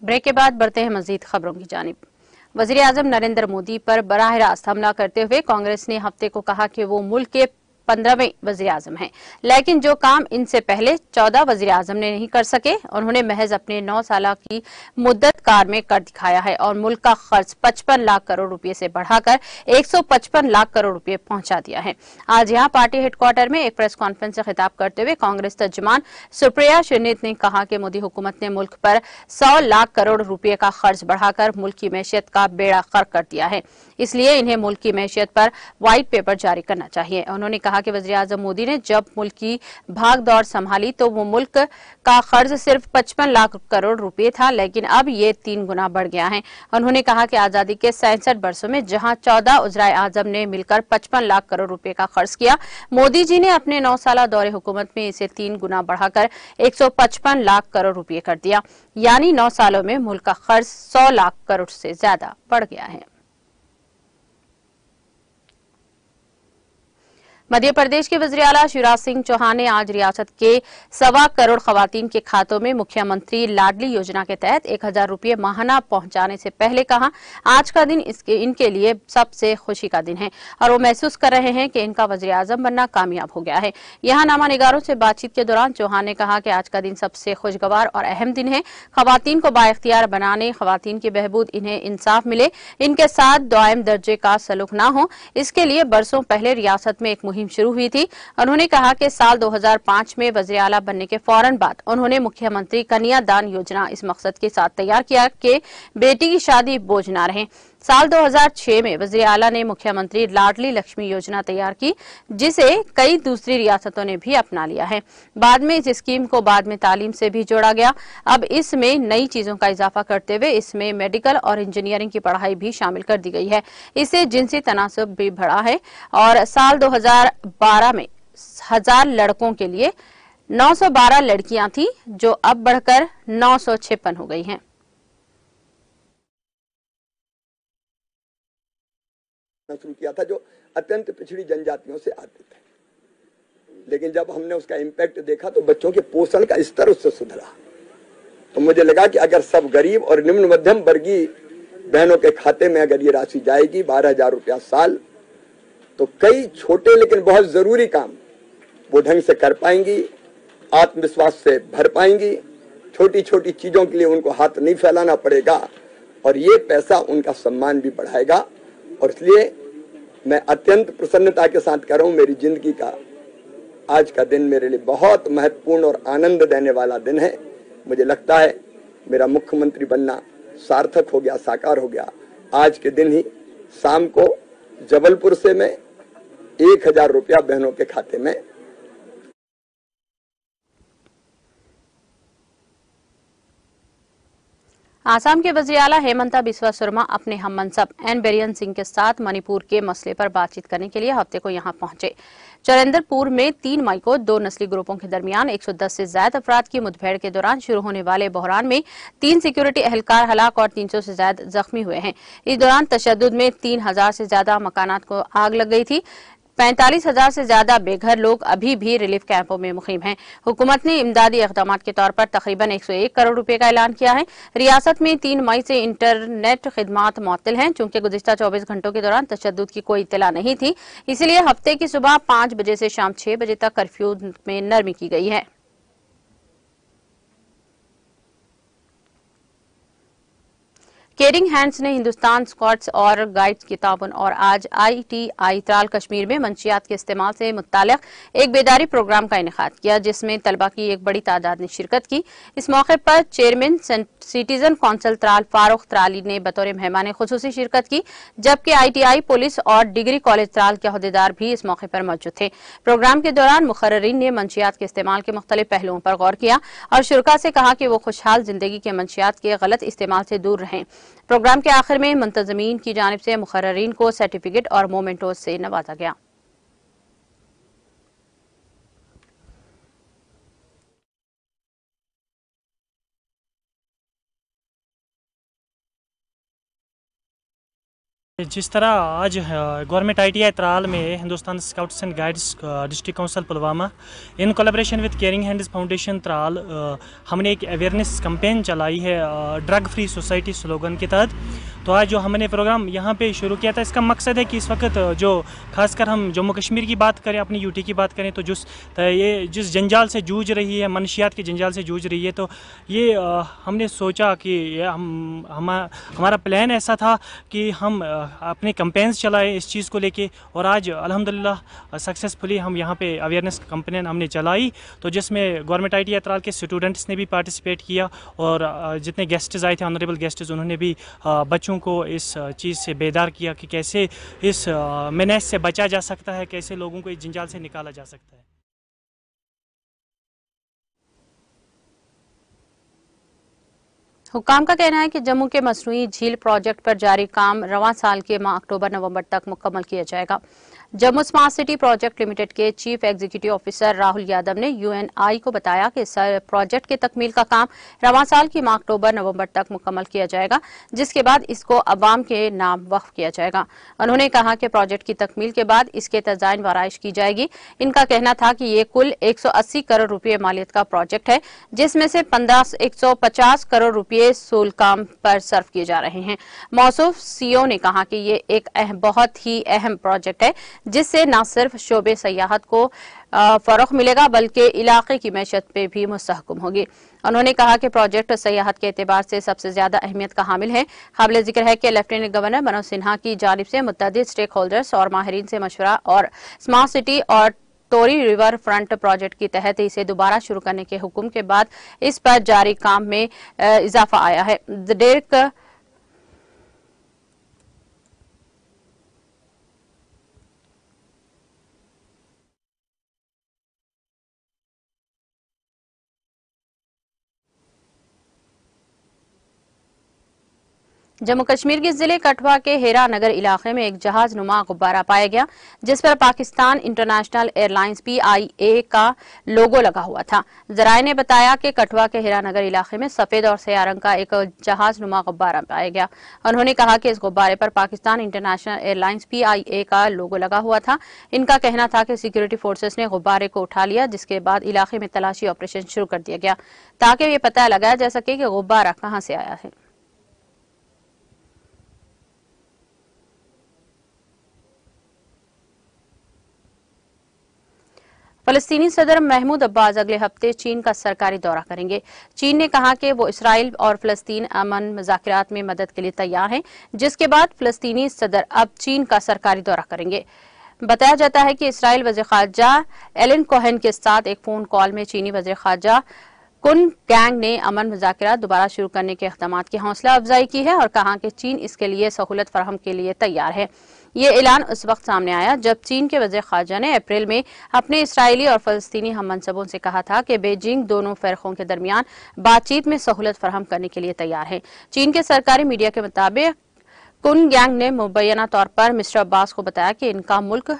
Break के बाद बढ़ते हैं मजीद खबरों की जानिब। वजीर आजम नरेंद्र मोदी पर बराह रास्त हमला करते हुए कांग्रेस ने हफ्ते को कहा कि वो मुल्क के 15वें वजीर आजम हैं, लेकिन जो काम इनसे पहले 14 वजीर आजम ने नहीं कर सके, उन्होंने महज अपने 9 साल की मुद्दत कार में कर दिखाया है और मुल्क का खर्च 55 लाख करोड़ रुपए से बढ़ाकर 155 लाख करोड़ रुपए पहुंचा दिया है। आज यहां पार्टी हेडक्वार्टर में एक प्रेस कॉन्फ्रेंस से खिताब करते हुए कांग्रेस तर्जुमान सुप्रिया श्रीनीत ने कहा कि मोदी हुकूमत ने मुल्क पर 100 लाख करोड़ रुपए का खर्च बढ़ाकर मुल्क की मैशियत का बेड़ा गर्क कर दिया है, इसलिए इन्हें मुल्क की मैशियत पर व्हाइट पेपर जारी करना चाहिए। उन्होंने कहा कि वज़ीर आज़म मोदी ने जब मुल्क की भाग दौड़ संभाली तो वो मुल्क का कर्ज सिर्फ 55 लाख करोड़ रुपए था, लेकिन अब ये 3 गुना बढ़ गया है। उन्होंने कहा कि आजादी के 67 वर्षों में जहां 14 उज़राए आजम ने मिलकर 55 लाख करोड़ रुपए का खर्च किया, मोदी जी ने अपने 9 साल दौरे हुकूमत में इसे 3 गुना बढ़ाकर 155 लाख करोड़ रुपए कर दिया, यानी 9 सालों में मुल्क का कर्ज 100 लाख करोड़ से ज्यादा बढ़ गया है। मध्य प्रदेश के वज़ीर आला शिवराज सिंह चौहान ने आज रियासत के 1.25 करोड़ खवातीन के खातों में मुख्यमंत्री लाडली योजना के तहत 1000 रुपये माहाना पहुंचाने से पहले कहा, आज का दिन इनके लिए सबसे खुशी का दिन है और वो महसूस कर रहे हैं कि इनका वज़ीर आज़म बनना कामयाब हो गया है। यहां नामा निगारों से बातचीत के दौरान चौहान ने कहा कि आज का दिन सबसे खुशगवार और अहम दिन है। खवातीन को बाइख्तियार बनाने, खवातीन की बहबूद, इन्हें इंसाफ मिले, इनके साथ दायम दर्जे का सलूक न हो, इसके लिए बरसों पहले रियासत में एक मुहिम शुरू हुई थी। उन्होंने कहा कि साल 2005 में वज़ीर आला बनने के फौरन बाद उन्होंने मुख्यमंत्री कन्या दान योजना इस मकसद के साथ तैयार किया कि बेटी की शादी बोझ न रहे। साल 2006 में वज़ीर आला ने मुख्यमंत्री लाडली लक्ष्मी योजना तैयार की, जिसे कई दूसरी रियासतों ने भी अपना लिया है। बाद में इस स्कीम को बाद में तालीम से भी जोड़ा गया। अब इसमें नई चीजों का इजाफा करते हुए इसमें मेडिकल और इंजीनियरिंग की पढ़ाई भी शामिल कर दी गई है। इससे जिनसी तनासब भी बढ़ा है और साल 2012 में 1000 लड़कों के लिए 912 लड़कियां थी, जो अब बढ़कर 956 हो गई हैं। शुरू किया था जो अत्यंत पिछड़ी जनजातियों से आते थे, लेकिन जब हमने उसका इम्पैक्ट देखा तो बच्चों के पोषण का स्तर उससे सुधरा। तो मुझे लगा कि अगर सब गरीब और निम्न मध्यम वर्गीय बहनों के खाते में अगर ये राशि जाएगी 12,000 रुपया साल, तो कई छोटे लेकिन बहुत जरूरी काम वो ढंग से कर पाएंगी, आत्मविश्वास से भर पाएंगी। छोटी छोटी चीजों के लिए उनको हाथ नहीं फैलाना पड़ेगा और ये पैसा उनका सम्मान भी बढ़ाएगा। और इसलिए मैं अत्यंत प्रसन्नता के साथ कह रहा हूं, मेरी जिंदगी का आज का दिन मेरे लिए बहुत महत्वपूर्ण और आनंद देने वाला दिन है। मुझे लगता है मेरा मुख्यमंत्री बनना सार्थक हो गया, साकार हो गया। आज के दिन ही शाम को जबलपुर से मैं 1000 रुपया बहनों के खाते में। आसाम के वज़ीर आला हेमंता बिस्वा शर्मा अपने हम मनसब एन बिरेन सिंह के साथ मणिपुर के मसले पर बातचीत करने के लिए हफ्ते को यहां पहुंचे। चरेंद्रपुर में 3 मई को 2 नस्ली ग्रुपों के दरमियान 110 से ज्यादा अफराद की मुठभेड़ के दौरान शुरू होने वाले बहरान में 3 सिक्योरिटी एहलकार हलाक और 300 से ज्यादा जख्मी हुए हैं। इस दौरान तशद्दुद में 3000 से ज्यादा मकानात को आग लग गई थी। 45,000 से ज्यादा बेघर लोग अभी भी रिलीफ कैंपों में मुकीम हैं। हुकूमत ने इमदादी इक़दाम के तौर पर तकरीबन 101 करोड़ रुपए का ऐलान किया है। रियासत में 3 मई से इंटरनेट खिदमात मुअत्तल हैं, चूंकि गुज़िश्ता 24 घंटों के दौरान तशद्दुद की कोई इत्तला नहीं थी, इसलिए हफ्ते की सुबह 5 बजे से शाम 6 बजे तक कर्फ्यू में नरमी की गई है। केयरिंग हैंड्स ने हिंदुस्तान स्काउट्स और गाइड्स की ताउन और आज ITI त्राल कश्मीर में मंशियात के इस्तेमाल से मुत्तालिक एक बेदारी प्रोग्राम का इनेकाद किया, जिसमें तलबा की एक बड़ी तादाद ने शिरकत की। इस मौके पर chairman citizen council Tral Farooq Trali ने बतौर मेहमान खुसूसी शिरकत की, जबकि ITI पुलिस और डिग्री कॉलेज त्राल के अहदेदार भी इस मौके पर मौजूद थे। प्रोग्राम के दौरान मुखर्रीन ने मंशियात के इस्तेमाल के मुख्तलिफ पहलुओं पर गौर किया और शुरा से कहा कि वो खुशहाल जिंदगी के मंशियात के गलत इस्तेमाल से दूर रहें। प्रोग्राम के आखिर में मुंतजमीन की जानिब से मुखर्रीन को सर्टिफिकेट और मोमेंटोज से नवाजा गया। जिस तरह आज गवर्नमेंट ITI त्राल में Hindustan scouts and guides district council Pulwama in collaboration with caring hands foundation Tral हमने एक अवेयरनेस कैंपेन चलाई है ड्रग फ्री सोसाइटी स्लोगन के तहत। तो आज जो हमने प्रोग्राम यहाँ पे शुरू किया था, इसका मकसद है कि इस वक्त जो खासकर हम जम्मू कश्मीर की बात करें, अपनी UT की बात करें, तो ये जिस जंजाल से जूझ रही है, मनशियात के जंजाल से जूझ रही है, तो ये हमने सोचा कि ये हमारा प्लान ऐसा था कि हम अपने कैंपेन्स चलाए इस चीज़ को लेके। और आज अल्हम्दुलिल्लाह सक्सेसफुली हम यहाँ पे अवेयरनेस कैंपेन हमने चलाई, तो जिसमें गवर्नमेंट ITI त्राल के स्टूडेंट्स ने भी पार्टिसिपेट किया और जितने गेस्ट्स आए थे, ऑनरेबल गेस्ट्स, उन्होंने भी बच्चों को इस चीज़ से बेदार किया कि कैसे इस मेनेस से बचा जा सकता है, कैसे लोगों को इस जंजाल से निकाला जा सकता है। हुक्काम का कहना है कि जम्मू के मसनूई झील प्रोजेक्ट पर जारी काम रवां साल के माह अक्टूबर-नवंबर तक मुकम्मल किया जाएगा। Jammu smart city project limited के chief executive officer Rahul Yadav ने UNI को बताया कि इस प्रोजेक्ट के तकमील का काम रवां साल की माह अक्टूबर-नवंबर तक मुकम्मल किया जाएगा, जिसके बाद इसको अवाम के नाम वक्फ किया जाएगा। उन्होंने कहा कि प्रोजेक्ट की तकमील के बाद इसके तजाइन व आराइश की जाएगी। इनका कहना था कि ये कुल 180 करोड़ रुपये मालियत का प्रोजेक्ट है, जिसमें से 150 करोड़ रुपये सोल काम पर सर्व किए जा रहे हैं। मौसूफ CEO ने कहा कि ये एक बहुत ही अहम प्रोजेक्ट है, जिससे न सिर्फ शोबे सयाहत को फरोग मिलेगा, बल्कि इलाके की मैशत पे भी मुस्तहकम होगी। उन्होंने कहा कि प्रोजेक्ट सयाहत के एतबार से सबसे ज्यादा अहमियत का हामिल है। काबिल जिक्र है कि लेफ्टिनेंट गवर्नर मनोज सिन्हा की जानिब से मुतअद्दिद स्टेक होल्डर्स और माहिरीन से मशवरा और स्मार्ट सिटी और टोरी रिवर फ्रंट प्रोजेक्ट के तहत इसे दोबारा शुरू करने के हुक्म के बाद इस पर जारी काम में इजाफा आया है। जम्मू कश्मीर के जिले कठुआ के हेरा नगर इलाके में एक जहाज नुमा गुब्बारा पाया गया, जिस पर पाकिस्तान इंटरनेशनल एयरलाइंस PIA का लोगो लगा हुआ था। जराये ने बताया कि कठुआ के हेरा नगर इलाके में सफेद और स्याह रंग का एक जहाज नुमा गुब्बारा पाया गया। उन्होंने कहा कि इस गुब्बारे पर पाकिस्तान इंटरनेशनल एयरलाइंस PIA का लोगो लगा हुआ था। इनका कहना था कि सिक्योरिटी फोर्सेस ने गुब्बारे को उठा लिया, जिसके बाद इलाके में तलाशी ऑपरेशन शुरू कर दिया गया ताकि ये पता लगाया जा सके कि गुब्बारा कहां से आया है। फलस्तीनी सदर महमूद अब्बास अगले हफ्ते चीन का सरकारी दौरा करेंगे। चीन ने कहा कि वो इसराइल और फलस्तीन अमन मुज़ाकरात में मदद के लिए तैयार हैं, जिसके बाद फलस्तीनी सदर अब चीन का सरकारी दौरा करेंगे। बताया जाता है कि इसराइल वज़ीर ख़ारजा एलन कोहेन के साथ एक फोन कॉल में चीनी वज़ीर ख़ारजा कुन गैंग ने अमन मुज़ाकरात दोबारा शुरू करने के इक़दामात की हौसला अफजाई की है और कहा कि चीन इसके लिए सहूलत फराहम के लिए तैयार है। ये ऐलान उस वक्त सामने आया जब चीन के वज़ीर ख़ारजा ने अप्रैल में अपने इसराइली और फ़लस्तीनी हम मनसबों से कहा था कि बीजिंग दोनों फ़िरक़ों के दरमियान बातचीत में सहूलत फराहम करने के लिए तैयार है। चीन के सरकारी मीडिया के मुताबिक कुन गैंग ने मुबैना तौर पर मिस्टर अब्बास को बताया कि इनका मुल्क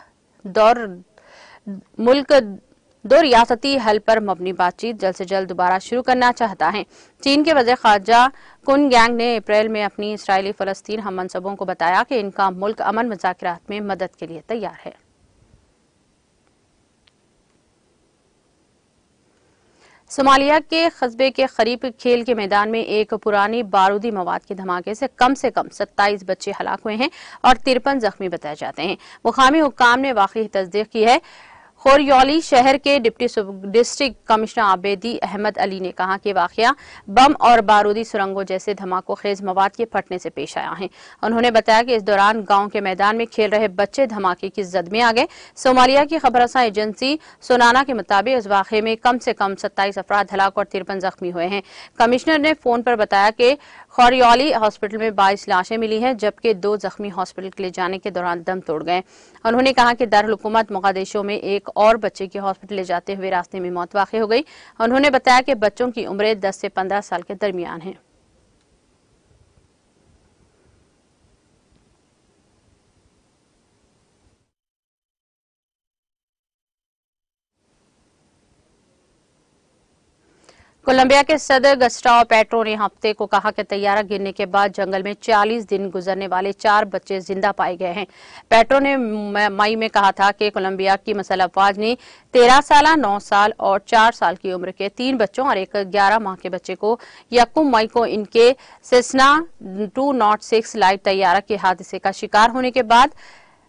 दो रियासती हल पर मबनी बातचीत जल्द से जल्द दोबारा शुरू करना चाहता है। चीन के वज़ीर ख़ारजा कुन गैंग ने अप्रैल में अपनी इसराइली फ़लस्तीन हम मनसबों को बताया कि इनका मुल्क अमन मुज़ाकरात में मदद के लिए तैयार है। सोमालिया के कस्बे के करीब खेल के मैदान में एक पुरानी बारूदी मवाद के धमाके से कम 27 बच्चे हलाक हुए हैं और 53 जख्मी बताए जाते हैं। मुकामी हुक्काम ने वाक़ई की तस्दीक की है। खोरियौली शहर के डिस्ट्रिक्ट कमिश्नर आबेदी अहमद अली ने कहा कि वाकया बम और बारूदी सुरंगों जैसे धमाकों खेज मवाद के फटने से पेश आया है। उन्होंने बताया कि इस दौरान गांव के मैदान में खेल रहे बच्चे धमाके की जद में आ गए। सोमालिया की खबरसां एजेंसी सोनाना के मुताबिक इस वाक़े में कम से कम 27 अफराद हलाक और 53 जख्मी हुए हैं। कमिश्नर ने फोन पर बताया कि खोरियौली हॉस्पिटल में 22 लाशें मिली हैं, जबकि 2 जख्मी हॉस्पिटल के ले जाने के दौरान दम तोड़ गए। उन्होंने कहा कि दारुल हुकूमत मोगादिशो में एक और बच्चे की हॉस्पिटल ले जाते हुए रास्ते में मौत वाक़ई हो गई। उन्होंने बताया कि बच्चों की उम्रें 10 से 15 साल के दरमियान है। कोलंबिया के सदर गस्टाओ पेट्रो ने हफ्ते को कहा कि तैयारा गिरने के बाद जंगल में 40 दिन गुजरने वाले 4 बच्चे जिंदा पाए गए हैं। पेट्रो ने मई में कहा था कि कोलंबिया की मसल अफवाज ने 13 साल, 9 साल और 4 साल की उम्र के 3 बच्चों और एक 11 माह के बच्चे को यकम मई को इनके सेस्ना 206 लाइट तैयारा के हादसे का शिकार होने के बाद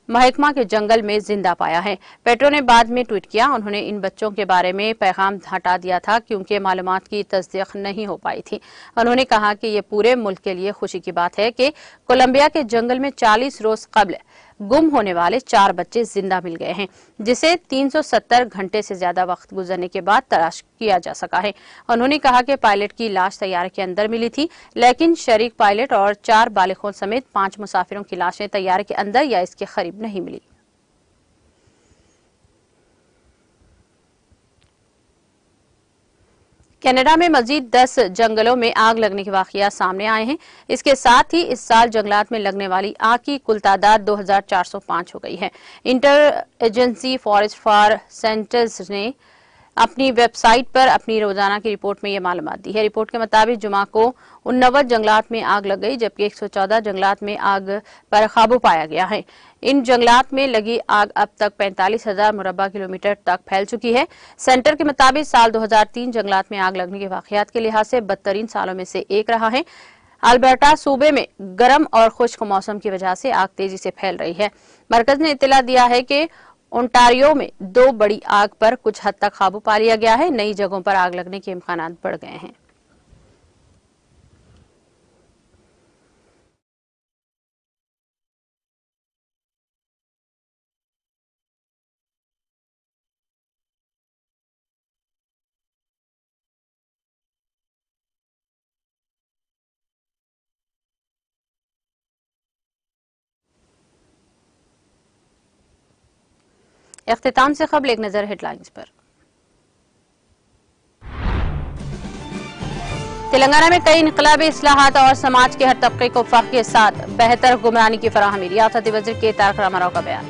महकमा के जंगल में जिंदा पाया है। पेट्रो ने बाद में ट्वीट किया, उन्होंने इन बच्चों के बारे में पैगाम हटा दिया था क्योंकि मालूमात की तस्दीक नहीं हो पाई थी। उन्होंने कहा कि ये पूरे मुल्क के लिए खुशी की बात है कि कोलंबिया के जंगल में 40 रोज कबल गुम होने वाले 4 बच्चे जिंदा मिल गए हैं, जिसे 370 घंटे से ज्यादा वक्त गुजरने के बाद तलाश किया जा सका है। उन्होंने कहा कि पायलट की लाश तैयारे के अंदर मिली थी, लेकिन शरीक पायलट और 4 बालिगों समेत 5 मुसाफिरों की लाशें तैयारे के अंदर या इसके करीब नहीं मिली। कनाडा में मजीद 10 जंगलों में आग लगने के वाकया सामने आए हैं। इसके साथ ही इस साल जंगलात में लगने वाली आग की कुल तादाद 2405 हो गई है। Inter agency forest for centres ने अपनी वेबसाइट पर अपनी रोजाना की रिपोर्ट में ये मालूमात दी है। रिपोर्ट के मुताबिक जुमा को 89 जंगलात में आग लग गई, जबकि 114 जंगलात में आग पर काबू पाया गया है। इन जंगलात में लगी आग अब तक 45,000 मुरब्बा किलोमीटर तक फैल चुकी है। सेंटर के मुताबिक साल 2003 जंगलात में आग लगने के वाकयात के लिहाज से बदतरीन सालों में से एक रहा है। अल्बर्टा सूबे में गर्म और खुश्क मौसम की वजह से आग तेजी से फैल रही है। मरकज ने इत्तला दिया है कि ओंटारियो में 2 बड़ी आग पर कुछ हद तक काबू पा लिया गया है। नई जगहों पर आग लगने के इम्कानात बढ़ गए हैं। इख्तिताम से कबल एक नजर हेडलाइंस पर। तेलंगाना में कई इनकलाबी इस्लाहात और समाज के हर तबके को फख्र के साथ बेहतर हुक्मरानी की फराहमी, रियासती वजीर के तारक रामाराव का बयान।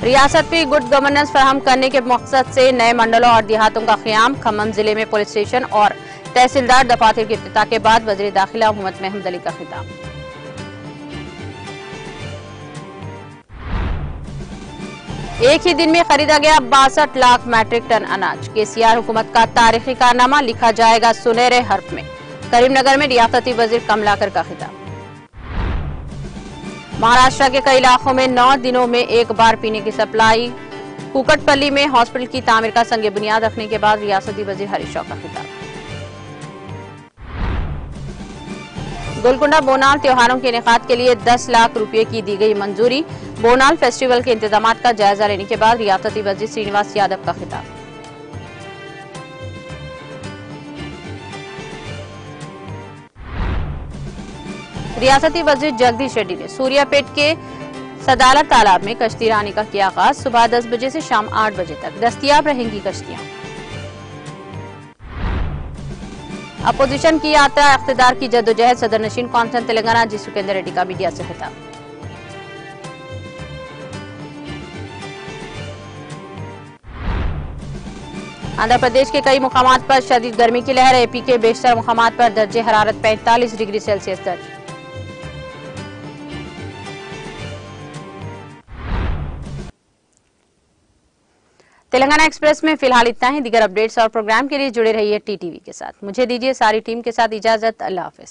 रियासत में गुड गवर्नेंस फराहम करने के मकसद से नए मंडलों और देहातों का क़याम, खम्मम जिले में पुलिस स्टेशन और तहसीलदार दफातर के इफ्तिताह के बाद वजीर दाखिला मोहम्मद महमूद अली का खिताब। एक ही दिन में खरीदा गया 62 लाख मैट्रिक टन अनाज। केसीआर हुकूमत का तारीखी कारनामा लिखा जाएगा सुनहरे हर्फ में। करीमनगर में रियासती वजीर कमलाकर का खिताब। महाराष्ट्र के कई इलाकों में 9 दिनों में एक बार पीने की सप्लाई। कुकटपल्ली में हॉस्पिटल की तामीर का संग बुनियाद रखने के बाद रियासती वजीर हरीश राव का खिताब। गोलकुंडा बोनाल त्योहारों के इनेकाद के लिए 10 लाख रुपए की दी गई मंजूरी। बोनाल फेस्टिवल के इंतजामात का जायजा लेने के बाद रियासती वजीर श्रीनिवास यादव का खिताब। रियासती वजीर जगदीश रेड्डी ने सूर्यापेट के सदालत तालाब में कश्ती रानी का किया आगाज। सुबह 10 बजे से शाम 8 बजे तक दस्तयाब रहेंगी कश्तियां। अपोजिशन की यात्रा इख्तिदार की जद्दोजहद, सदर नशीन कौंसल तेलंगाना जी सुखेंदर रेड्डी का मीडिया से खिताब। आंध्र प्रदेश के कई मुकामात पर शदीद गर्मी की लहर। एपी के बेशतर मुकामात पर दर्जे हरारत 45 डिग्री सेल्सियस दर्ज। तेलंगाना एक्सप्रेस में फिलहाल इतना ही। दीगर अपडेट्स और प्रोग्राम के लिए जुड़े रहिए टीटीवी के साथ। मुझे दीजिए सारी टीम के साथ इजाजत। अल्लाह हाफिज।